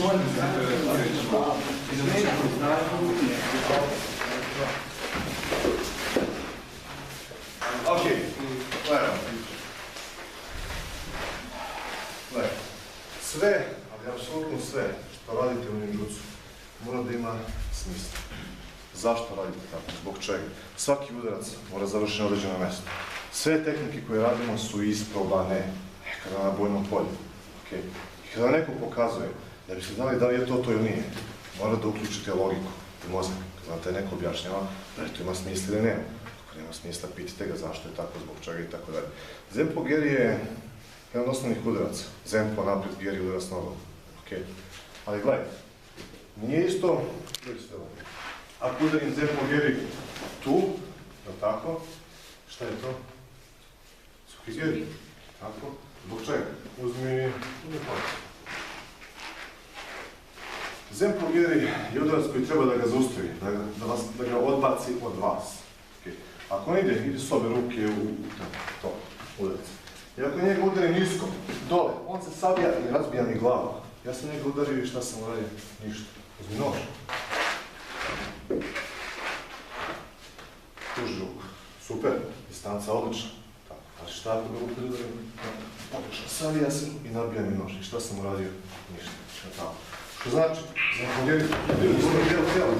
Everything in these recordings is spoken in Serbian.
Ok, gledam. Gledaj, sve, ali apsolutno sve što radite u ninjutsu mora da ima smisla. Zašto radite tako? Zbog čega? Svaki udarac mora završiti na određeno mesto. Sve tehnike koje radimo su isprobane nekada na bojnom polju. Okay. I kada neko pokazuje da biste znali da li je to ili nije, mora da uključite logiku i mozak. Znate, neko objašnjava da li to ima smisla ili nema. Ako nema smisla, pitajte ga zašto je tako, zbog čega i tako dalje. Zempo geri je jedan od osnovnih udaraca. Zempo napred, geri udarac nogom. Okay. Ali gledaj, nije isto, ako udarim zempo geri tu, je li tako? Šta je to? Suhi geri. Tako? Zbog čega? Uzmi palce. Zempo geri je udarac koji treba da ga zaustavi, da ga odbaci od vas. Okay. Ako on ide s obe ruke u to, udarac. I ako njega udari nisko, dole, on se sabija i razbija mi glavu. Ja sam njega udario i šta sam uradio? Ništa. Uzmi nož. Tuži ruku. Super, distanca odlična. Ali šta ako ga ruku udarim? Savija sam i nabija mi nož. I šta sam uradio? Ništa. Što znači?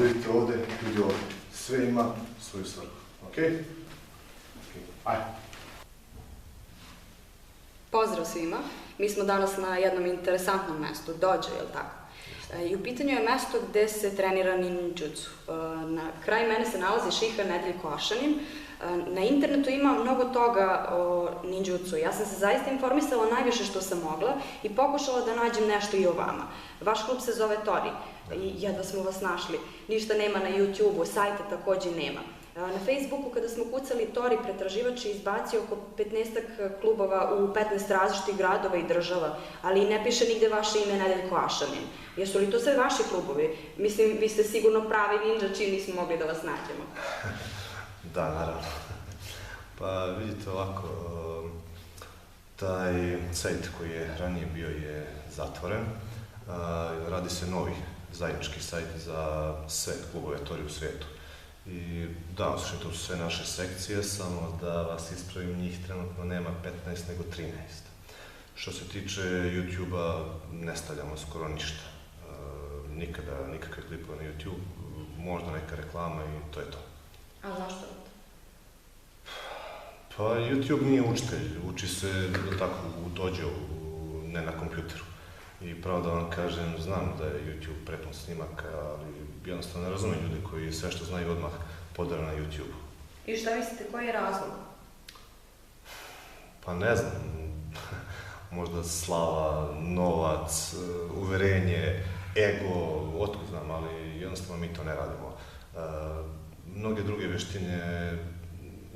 Vidite ovde, vidi ovde. Sve ima svoju svrhu. Okej? Ajde. Pozdrav svima. Mi smo danas na jednom interesantnom mestu, dođe, je li tako? I u pitanju je mesto gde se trenira ninjutsu. Na kraju mene se nalazi Šiha Nedeljko Ašanin. Na internetu ima mnogo toga o ninjutsu. Ja sam se zaista informisala najviše što sam mogla i pokušala da nađem nešto i o vama. Vaš klub se zove Tori i jedva smo vas našli. Ništa nema na YouTube-u, sajta takođe nema. Na Facebooku kada smo kucali Tori, pretraživač je izbacio oko 15 klubova u 15 različitih gradova i država, ali ne piše nigde vaše ime Nedeljko Ašanin. Jesu li to sve vaši klubovi? Mislim, vi ste sigurno pravi ninja čim nismo mogli da vas nađemo. Da, naravno. Pa vidite ovako, taj sajt koji je ranije bio je zatvoren. Radi se novi zajednički sajt za sve klubove Tori u svijetu. I da, slušaj, to su sve naše sekcije, samo da vas ispravim, njih trenutno nema 15 nego 13. Što se tiče YouTube-a, ne stavljamo skoro ništa. Nikada, nikakve klipove na YouTube, možda neka reklama i to je to. A zašto? Pa YouTube nije učitelj, uči se tako u dođu, ne na kompjuteru. I pravo da vam kažem, znam da je YouTube prepun snimaka, ali jednostavno ne razumem ljudi koji sve što znaju odmah podara na YouTube. I šta mislite, koji je razlog? Pa ne znam, možda slava, novac, uverenje, ego, otkud znam, ali jednostavno mi to ne radimo. Mnoge druge veštine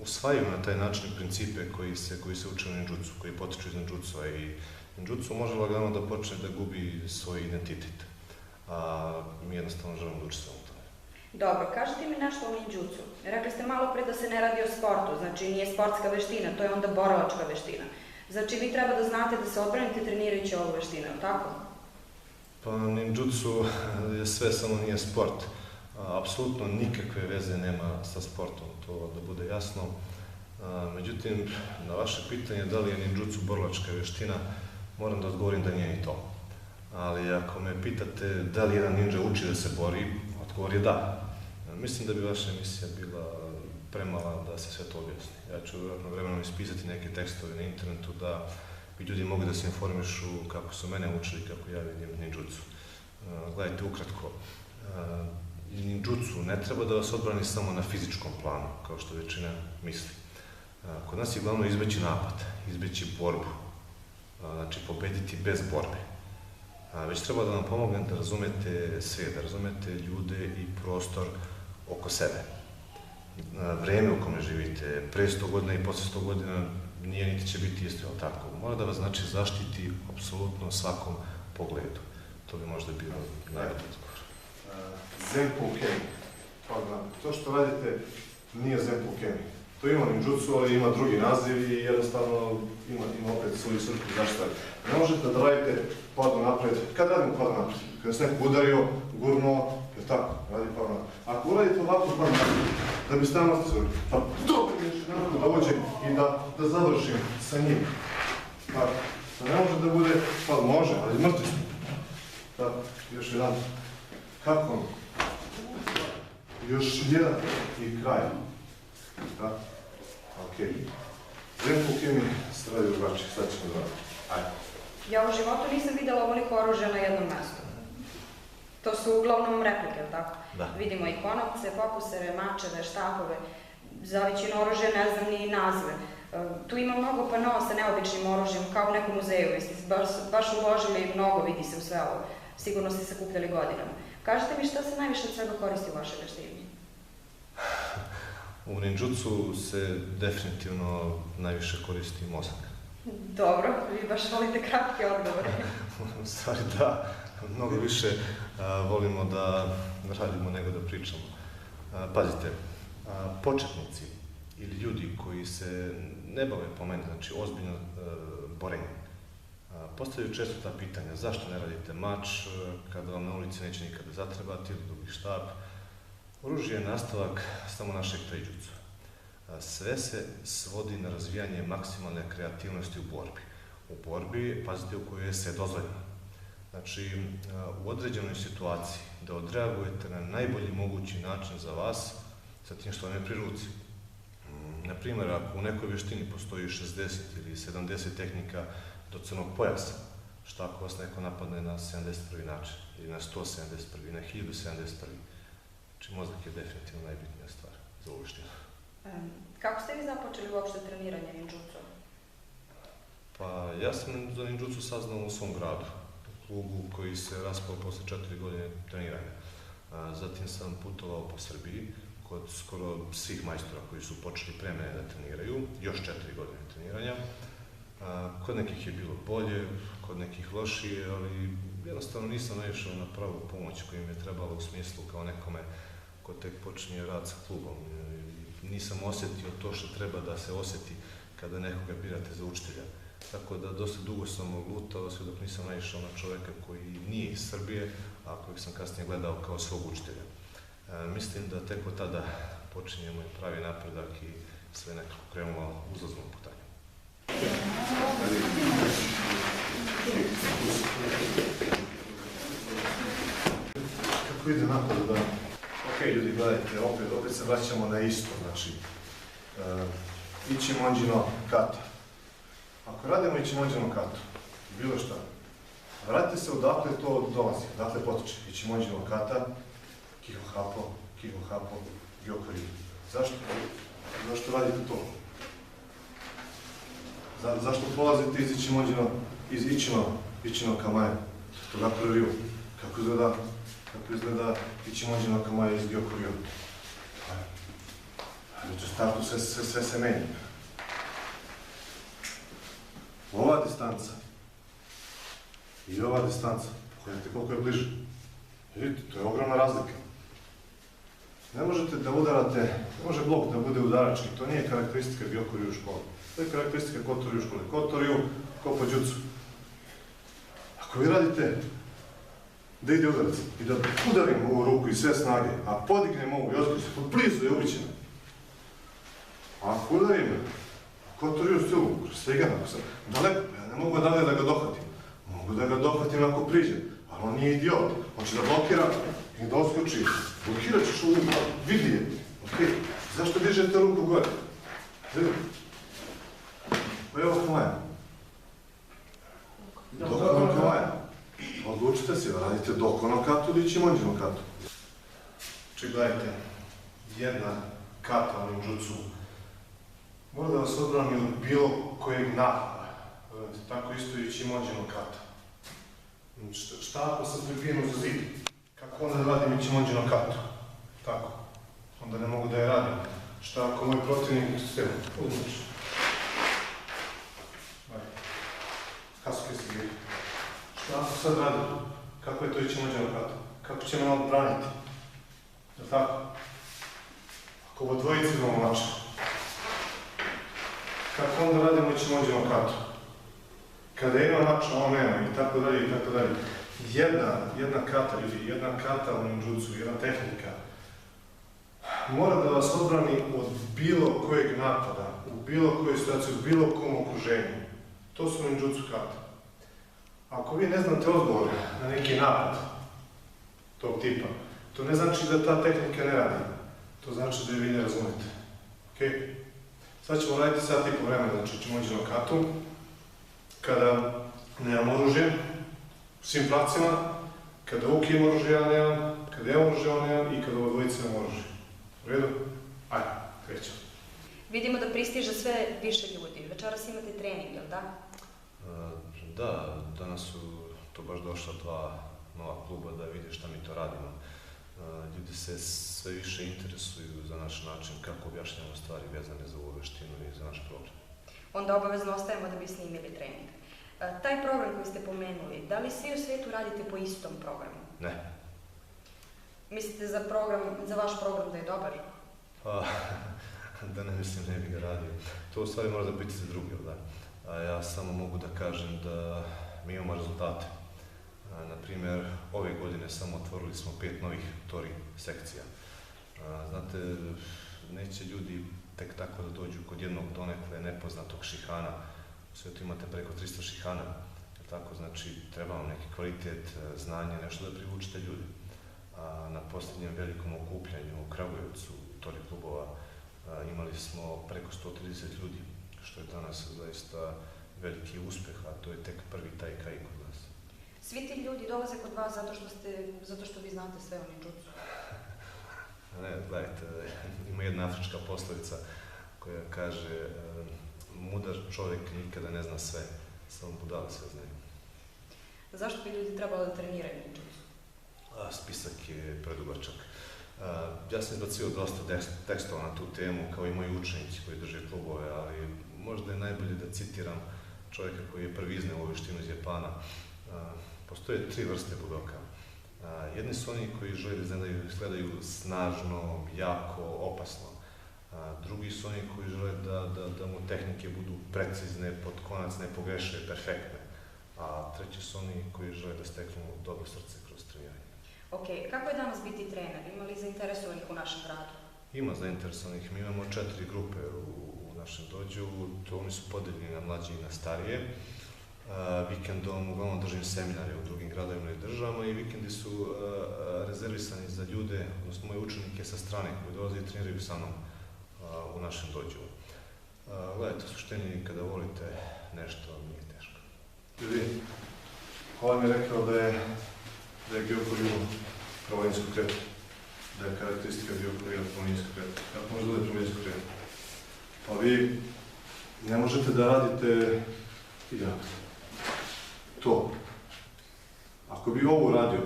usvajaju na taj način principe koji se uče u ninjutsu, koji potiču iz ninjutsua i ninjutsu može lagano da počne da gubi svoj identitet, a mi jednostavno želimo da učestvujemo u tome. Dobro, kažete mi nešto o ninjutsu. Rekli ste malo pre da se ne radi o sportu, znači nije sportska veština, to je onda borilačka veština. Znači vi treba da znate da se odbranite trenirajući ovu veštinu, je li tako? Pa ninjutsu je sve, samo nije sport. Apsolutno nikakve veze nema sa sportom, to da bude jasno. Međutim, na vaše pitanje da li je ninjutsu borilačka veština, moram da odgovorim da nije ni to. Ali ako me pitate da li jedan ninja uči da se bori, odgovor je da. Mislim da bi vaša emisija bila premala da se sve to objasni. Ja ću vjerojatno vremenom ispisati neke tekstove na internetu da bi ljudi mogli da se informišu kako su mene učili, kako ja vidim ninjutsu. Gledajte, ukratko, ninjutsu ne treba da vas odbrani samo na fizičkom planu, kao što većina misli. Kod nas je glavno izbeći napad, izbeći borbu, znači pobediti bez borbe. Već treba da vam pomognem da razumete sve, da razumete ljude i prostor oko sebe. Vreme u kome živite, pre 100 godina i posle 100 godina nije niti će biti isto tako. Mora da vas znači zaštiti apsolutno svakom pogledu. To bi možda bilo najbolji odgovor. Zempo u kemi. To što radite nije zempo u kemi. To ima ninjutsu, ali ima drugi naziv i jednostavno ima opet svoju svrhu zašto. Ne možete da radite padu napred. Kad radimo padu napred? Kada se neko udario, gurnuo, je tako, radi padu napred. Ako uradite ovako padu napred, da bi stavno ostali, pa dobro mi još jednako da dođem i da završim sa njim. Tako, da ne može da bude, pa može, ali mrtvi ste. Tako, još jedan. Kako? Još jedan i kraj. Tako, okej. Zemlju u kemiji se radi drugačije, sad ćemo da radimo. Ajde. Ja u životu nisam videla ovoliko oružja na jednom mestu. To su uglavnom replike, ili tako? Da. Vidimo i konopce, fokusere, mačeve, štapove. Za većinu oružja ne znam ni nazive. Tu ima mnogo panoa sa neobičnim oružjem, kao u nekom muzeju. Vi ste baš uložili mnogo, vidi se u sve ovo. Sigurno ste sakupljali godinama. Kažete mi šta se najviše od svega koristi u vašoj veštini? U ninjutsu se definitivno najviše koristi mozak. Dobro, vi baš volite kratke odgovore. U stvari da, mnogo više volimo da radimo nego da pričamo. Pazite, početnici ili ljudi koji se ne bave po meni, znači ozbiljno borenje, postavljaju često ta pitanja, zašto ne radite mač kada vam na ulici neće nikada zatrebati ili dugi štap. Oružje je nastavak samo našeg taijutsu. Sve se svodi na razvijanje maksimalne kreativnosti u borbi. U borbi, pazite, u kojoj je sve dozvoljeno. Znači, u određenoj situaciji da odreagujete na najbolji mogući način za vas sa tim što vam je pri ruci. Naprimjer, ako u nekoj vještini postoji 60 ili 70 tehnika do crnog pojasa, šta ako vas neko napadne na 71. način, ili na 171. na 1071. Znači, mozak je definitivno najbitnija stvar za ovu vještinu. Kako ste vi započeli uopšte treniranje ninjutsu? Pa, ja sam za ninjutsu saznao u svom gradu, u klubu koji se raspao posle 4 godine treniranja. Zatim sam putovao po Srbiji, kod skoro svih majstora koji su počeli pre mene da treniraju, još 4 godine treniranja. Kod nekih je bilo bolje, kod nekih lošije, ali jednostavno nisam naišao na pravu pomoć koju mi je trebalo u smislu kao nekome ko tek počinje rad sa klubom. Nisam osjetio to što treba da se osjeti kada nekoga birate za učitelja. Tako da dosta dugo sam lutao sve dok nisam naišao na čoveka koji nije iz Srbije, a kojeg sam kasnije gledao kao svog učitelja. Mislim da tek od tada počinje moj pravi napredak i sve nekako krenulo uzlaznom putanjem. Kako ide napad da... Ok, ljudi, gledajte, opet se vraćamo na isto, znači... Ichimonji-no kata. Ako radimo Ichimonji-no katu, bilo šta, vratite se odakle to dolazi, odakle potiče. Ichimonji-no kata, Kiho Hapo, Gyokuri. Zašto? Zašto radite to? Zašto polazite iz Ichino Kamae, toga prvi? Kako izgleda Ichimonji-no Kamae iz Gyokuryu? U startu sve se menja. Ova distanca i ova distanca, pogledajte koliko je bliže. Vidite, to je ogromna razlika. Ne možete da udarate, ne može blok da bude udarački, to nije karakteristika Gyokuryu u školi. To je karakteristika Kotoryu u školi. Kotoryu, Koppo Jutsu. Ako vi radite da ide udarac i da udarim ovu ruku i sve snage, a podignem ovu i ozbiljno se blizu je ubićena. A ako udarim Kotoryu stilu, svega ako sam daleko, ja ne mogu dalje da ga dohvatim. Mogu da ga dohvatim ako priđem, ali on nije idiot. On će da blokira i da oskoči. Blokirat ćeš ovu, vidi je. Okej, zašto dižete ruku gore? Vidim. Pa evo Kamaja. Dokono Kamaja. Odlučite se, radite Dokono katu ili Ichimonji-no katu. Znači, gledajte, jedna kata u ninjutsu mora da vas odbrani od bilo kojeg napada. Tako isto i Ichimonji-no kata. Šta ako sam pribijen za zid? Kako onda da radim Ichimonji-no katu? Tako. Onda ne mogu da je radim. Šta ako moj protivnik se uzmuči? Hasuke se gdje. Šta ako sad radim? Kako je to Ichimonji-no kata? Kako će me odbraniti? Je li tako? Ako ovo dvojice imamo mača, kako onda radimo i ćemo ođemo katu? Kada ima mač, a on nema i tako dalje i tako dalje. Jedna kata, ljudi, jedna kata u ninjutsu, jedna tehnika, mora da vas odbrani od bilo kojeg napada, u bilo kojoj situaciji, u bilo kom okruženju. To su ninjutsu kate. Ako vi ne znate odgovor na neki napad tog tipa, to ne znači da ta tehnika ne radi. To znači da je vi ne razumete. Okay? Sad ćemo raditi sat i po vremena, znači ćemo ići na katu, kada nemam oružje, u svim pravcima, kada Uki ima oružje, ja nemam, kada ja oružje, on nemam i kada ovo dvojica imam oružje. U redu? Ajde, krećemo. Vidimo da pristiže sve više ljudi. Večeras imate trening, jel da? Da, danas su to baš došla dva nova kluba da vide šta mi to radimo. Ljudi se sve više interesuju za naš način kako objašnjamo stvari vezane za ovu veštinu i za naš program. Onda obavezno ostajemo da bi snimili trening. Taj program koji ste pomenuli, da li svi u svijetu radite po istom programu? Ne. Mislite za vaš program da je dobar? Pa, da ne mislim, ne bi ga radio. To u stvari mora da biti za drugi, da? A ja samo mogu da kažem da mi imamo rezultate. Naprimjer, ove godine samo otvorili smo 5 novih tori sekcija. Znate, neće ljudi tek tako da dođu kod jednog donekle nepoznatog šihana. U svijetu imate preko 300 šihana. Tako, znači, treba vam neki kvalitet, znanje, nešto da privučite ljudi. Na posljednjem velikom okupljanju u Kragujevcu, tori klubova, imali smo preko 130 ljudi, što je danas zaista veliki uspeh, a to je tek prvi Taikai kod nas. Svi ti ljudi dolaze kod vas zato što vi znate sve o ninjutsu? Ne, gledajte, ima jedna afrička poslovica koja kaže mudar čovjek nikada ne zna sve, samo budale sve znaju. Zašto bi ljudi trebalo da treniraju ninjutsu? Spisak je predugačak. Ja sam izbacio dosta tekstova na tu temu, kao i moji učenici koji drže klubove, ali možda je najbolje da citiram čovjeka koji je prvi izneo ovu veštinu iz Japana. Postoje 3 vrste budoka. Jedni su oni koji žele da izgledaju snažno, jako, opasno. Drugi su oni koji žele da mu tehnike budu precizne, pod konac nepogrešive, perfektne. A treći su oni koji žele da steknu dobro srce kroz treniranje. Ok, kako je danas biti trener? Ima li zainteresovanih u našem gradu? Ima zainteresovanih. Mi imamo 4 grupe u našem dođu. To oni su podeljeni na mlađe i na starije. Vikendom uglavnom držim seminare u drugim gradovima i državama i vikendi su rezervisani za ljude, odnosno moje učenike sa strane koji dolaze i treniraju sa mnom u našem dođu. Gledajte, u suštini kada volite nešto, nije teško. Ljudi, ovaj mi je rekao da je geokorilo pravolinijsko kretu, da je karakteristika geokorila pravolinijsko kretu. Kako može da bude pravolinijsko kretu? Pa vi ne možete da radite to. Ako bi ovo uradio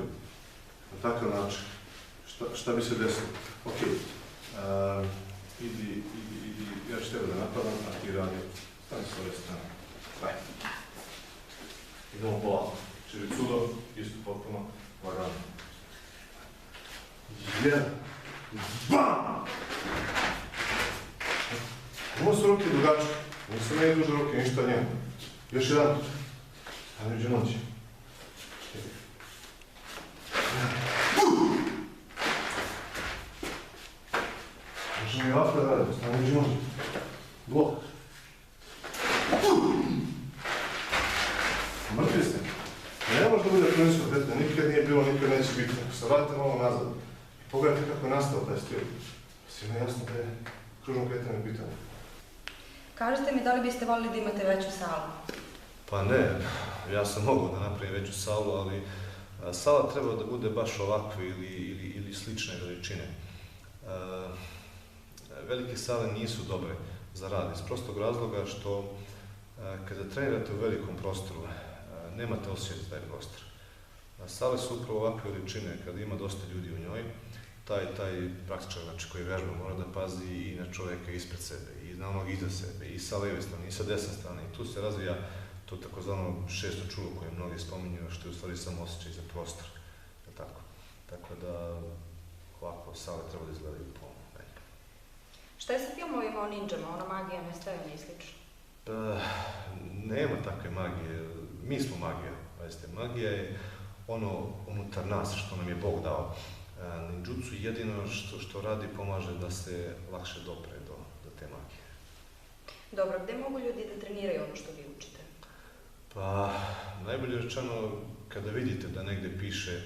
na takav način, šta bi se desilo? Ok, idi, ja ću tebe da napadam, a ti radi. Stani s ove strane. Daj. Idemo polako. Čili cudo, isto potpuno, lagano. Jedan. BAM! Ovo su ruke dugačke. Nisu meni duže ruke, ništa njemu. Još jedan. Stani među noći. Može mi ovako da radi, stani među noći. Blok. Mrtvi ste. Ne može da bude prvenstvo kretanja, nikad nije bilo, nikad neće biti. Ako se vratite malo nazad, pogledajte kako je nastao taj stil. Svima je jasno da je kružno kretanje pitanje. Kažete mi da li biste volili da imate veću salu? Pa ne, ja sam mogao da napravim veću salu, ali sala treba da bude baš ovakve ili slične veličine. Velike sale nisu dobre za rad iz prostog razloga što kada trenirate u velikom prostoru, nemate osjećaj za taj prostor. Sale su upravo ovakve veličine, kada ima dosta ljudi u njoj, taj praktičar koji vežba mora da pazi i na čovjeka ispred sebe, i na onog iza sebe, i sa leve strane, i sa desne strane. I tu se razvija to takozvano šesto čulo koje mnogi spominju, što je u stvari samo osjećaj za prostor. Tako da ovako sale treba da izgledaju po meni. Šta je sa filmovima o ninjama, ona magija, nestajanje i slično? Nema takve magije. Mi smo magija. Magija je ono unutar nas što nam je Bog dao. Ninjutsu jedino što radi pomaže da se lakše dopre do te magije. Dobro, gde mogu ljudi da treniraju ono što vi učite? Pa, najbolje rečeno, kada vidite da negde piše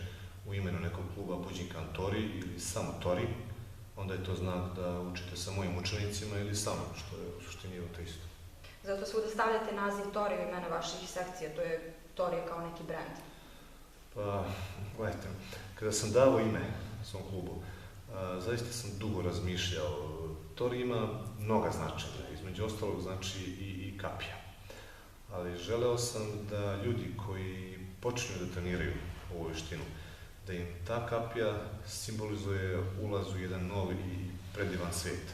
u imenu nekog kluba Bujinkan Tori ili samo Tori, onda je to znak da učite sa mojim učenicima ili sa mnom, što je u suštini to isto. Zato svuda stavljate naziv Tori u imena vaših sekcija, to je Tori kao neki brend. Pa, gledajte, kada sam dao ime svom klubu, zaista sam dugo razmišljao. Tori ima mnoga značenja, između ostalog znači i kapija. Ali želeo sam da ljudi koji počinju da treniraju ovu veštinu, da im ta kapija simbolizuje ulaz u jedan novi i predivan svijet.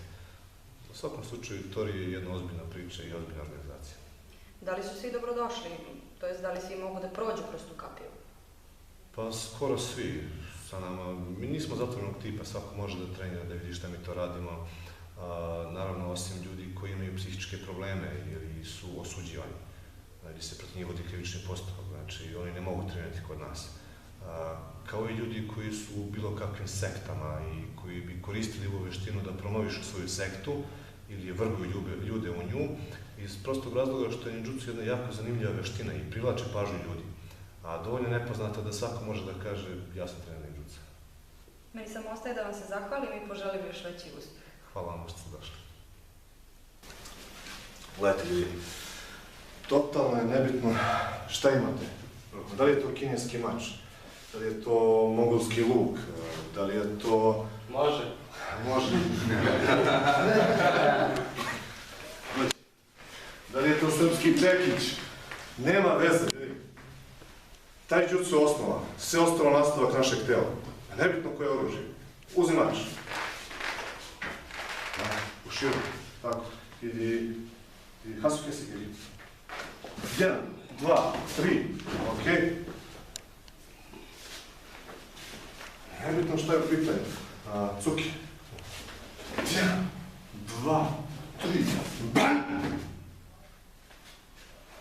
U svakom slučaju, Tori je jedna ozbiljna priča i ozbiljna organizacija. Da li su svi dobrodošli? To jest, da li svi mogu da prođu kroz tu kapiju? Pa skoro svi sa nama. Mi nismo zatvorenog tipa, svako može da trenira, da vidi šta mi to radimo. Naravno, osim ljudi koji imaju psihičke probleme ili su osuđivani, ili se protiv njih vodi krivični postupak, znači oni ne mogu trenirati kod nas. Kao i ljudi koji su u bilo kakvim sektama i koji bi koristili ovu veštinu da promovišu svoju sektu ili vrbuju ljude u nju, iz prostog razloga što je ninjutsu jedna jako zanimljiva veština i privlače pažnju ljudi. A dovoljno je nepoznato da svako može da kaže ja sam trener ninjutsu. Meni samo ostaje da vam se zahvalim i poželim još veći uspeh. Hvala vam što ste došli. Gledajte ljudi, totalno je nebitno šta imate. Da li je to kineski mač, da li je to mongolski luk, da li je to... Može. Može. Da li je to srpski pekić? Nema veze. Taj džutsu je osnova, sve ostalo nastavak našeg tela. Nebitno koje je oružje. Uzmi mač. U širu. Tako. Idi. Hasuke se iri. 1, 2, 3. Okej. Nebitno što je u pitanju. Cuki. 1, 2, 3. Bam!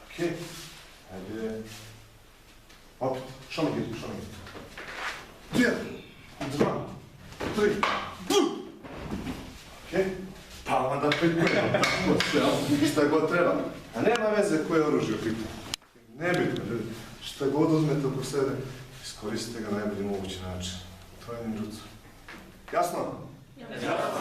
Okej. Ajde. Opet. Šomigiri. 1, 2, 3. Bum! Okej. Pa onda pripremam. Šta god treba. A nema veze koje je oružje u pitanju. Nebitno, ljudi. Šta god uzmete oko sebe, iskoristite ga na najbolji mogući način. To je ninjutsu. Jasno? Ja.